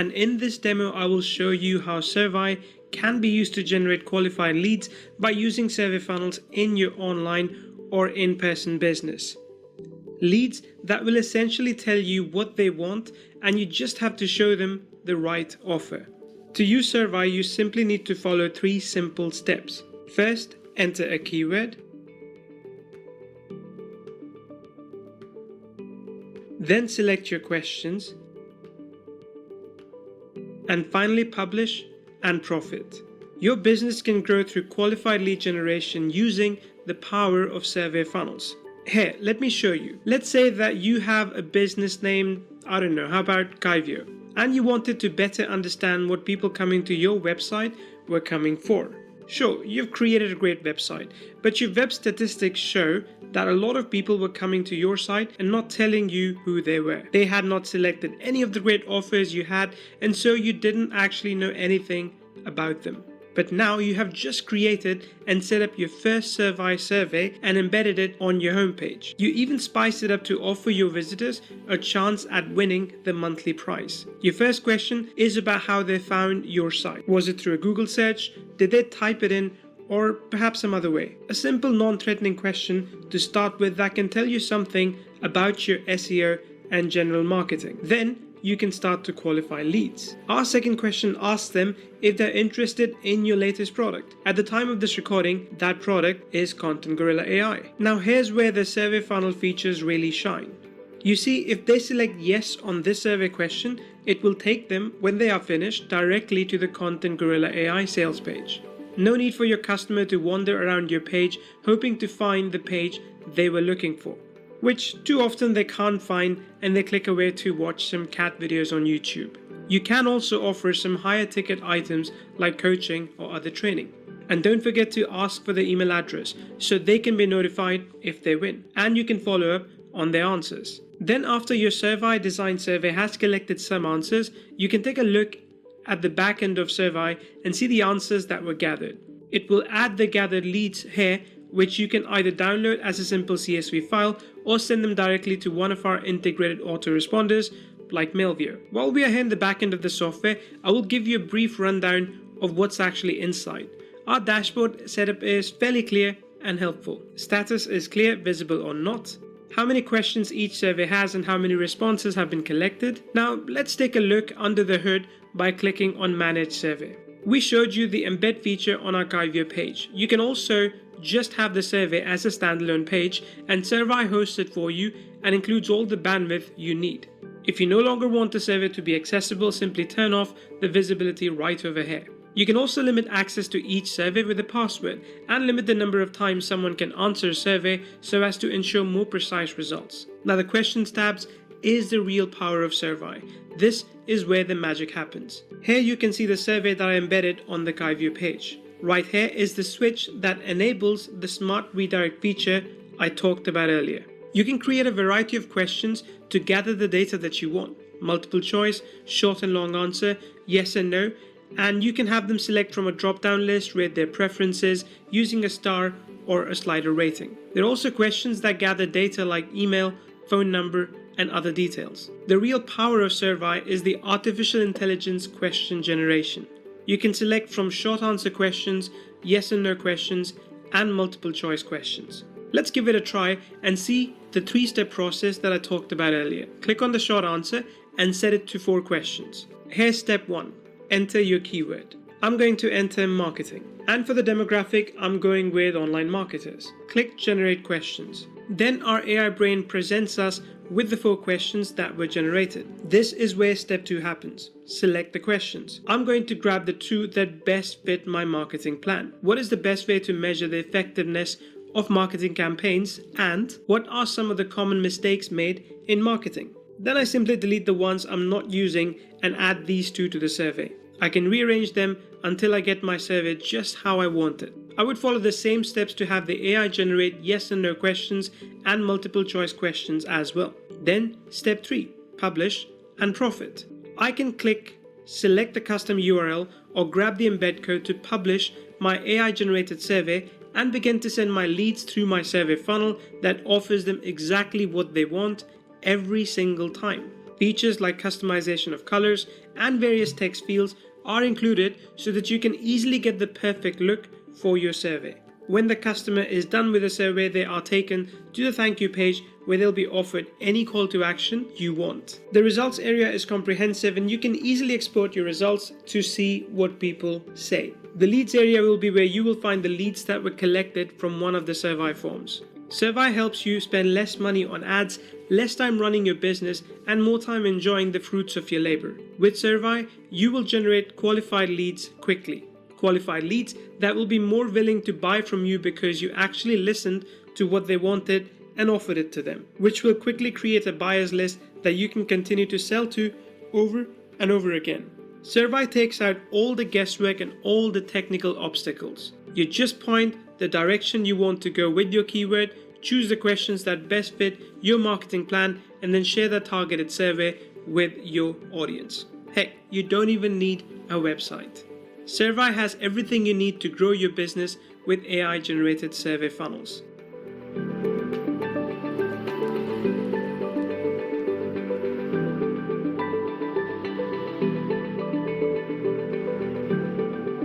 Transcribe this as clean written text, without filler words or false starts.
And in this demo, I will show you how SurvAI can be used to generate qualified leads by using survey funnels in your online or in-person business. Leads that will essentially tell you what they want, and you just have to show them the right offer. To use SurvAI, you simply need to follow 3 simple steps. First, enter a keyword. Then select your questions. And finally, publish and profit. Your business can grow through qualified lead generation using the power of survey funnels. Here, let me show you. Let's say that you have a business named, how about Kaivio, and you wanted to better understand what people coming to your website were coming for. Sure, you've created a great website, but your web statistics show that a lot of people were coming to your site and not telling you who they were. They had not selected any of the great offers you had, and so you didn't actually know anything about them. But now you have just created and set up your first SurvAI survey and embedded it on your homepage. You even spiced it up to offer your visitors a chance at winning the monthly prize. Your first question is about how they found your site. Was it through a Google search? Did they type it in? Or perhaps some other way? A simple non-threatening question to start with that can tell you something about your SEO and general marketing. Then you can start to qualify leads. Our second question asks them if they're interested in your latest product. At the time of this recording, that product is Content Gorilla AI. Now here's where the survey funnel features really shine. You see, if they select yes on this survey question, it will take them, when they are finished, directly to the Content Gorilla AI sales page. No need for your customer to wander around your page hoping to find the page they were looking for, which too often they can't find, and they click away to watch some cat videos on YouTube. You can also offer some higher ticket items like coaching or other training. And don't forget to ask for the email address so they can be notified if they win, and you can follow up on their answers. Then after your SurvAI design survey has collected some answers, you can take a look at the back end of SurvAI and see the answers that were gathered. It will add the gathered leads here, which you can either download as a simple CSV file or send them directly to one of our integrated autoresponders like Mailview. While we are here in the back end of the software, I will give you a brief rundown of what's actually inside. Our dashboard setup is fairly clear and helpful. Status is clear, visible or not. How many questions each survey has and how many responses have been collected. Now let's take a look under the hood by clicking on Manage Survey. We showed you the embed feature on our Kaivio page. You can also just have the survey as a standalone page, and SurvAI hosts it for you and includes all the bandwidth you need. If you no longer want the survey to be accessible, simply turn off the visibility right over here. You can also limit access to each survey with a password and limit the number of times someone can answer a survey so as to ensure more precise results. Now the questions tabs is the real power of SurvAI. This is where the magic happens. Here you can see the survey that I embedded on the Kaivio page. Right here is the switch that enables the smart redirect feature I talked about earlier. You can create a variety of questions to gather the data that you want. Multiple choice, short and long answer, yes and no, and you can have them select from a drop-down list, rate their preferences using a star or a slider rating. There are also questions that gather data like email, phone number, and other details. The real power of SurvAI is the artificial intelligence question generation. You can select from short answer questions, yes and no questions, and multiple choice questions. Let's give it a try and see the 3-step process that I talked about earlier. Click on the short answer and set it to 4 questions. Here's step 1. Enter your keyword. I'm going to enter marketing. And for the demographic, I'm going with online marketers. Click generate questions. Then our AI brain presents us with the 4 questions that were generated. This is where step 2 happens. Select the questions. I'm going to grab the 2 that best fit my marketing plan. What is the best way to measure the effectiveness of marketing campaigns, and what are some of the common mistakes made in marketing? Then I simply delete the ones I'm not using and add these 2 to the survey. I can rearrange them until I get my survey just how I want it. I would follow the same steps to have the AI generate yes and no questions and multiple choice questions as well. Then step 3, publish and profit. I can click select the custom URL or grab the embed code to publish my AI generated survey and begin to send my leads through my survey funnel that offers them exactly what they want every single time. Features like customization of colors and various text fields are included so that you can easily get the perfect look for your survey. When the customer is done with the survey, they are taken to the thank you page where they'll be offered any call to action you want. The results area is comprehensive and you can easily export your results to see what people say. The leads area will be where you will find the leads that were collected from one of the SurvAI forms. SurvAI helps you spend less money on ads, less time running your business, and more time enjoying the fruits of your labor. With SurvAI, you will generate qualified leads quickly. Qualified leads that will be more willing to buy from you because you actually listened to what they wanted and offered it to them, which will quickly create a buyers list that you can continue to sell to over and over again. SurvAI takes out all the guesswork and all the technical obstacles. You just point the direction you want to go with your keyword, choose the questions that best fit your marketing plan, and then share that targeted survey with your audience. Heck, you don't even need a website. SurvAI has everything you need to grow your business with AI-generated survey funnels.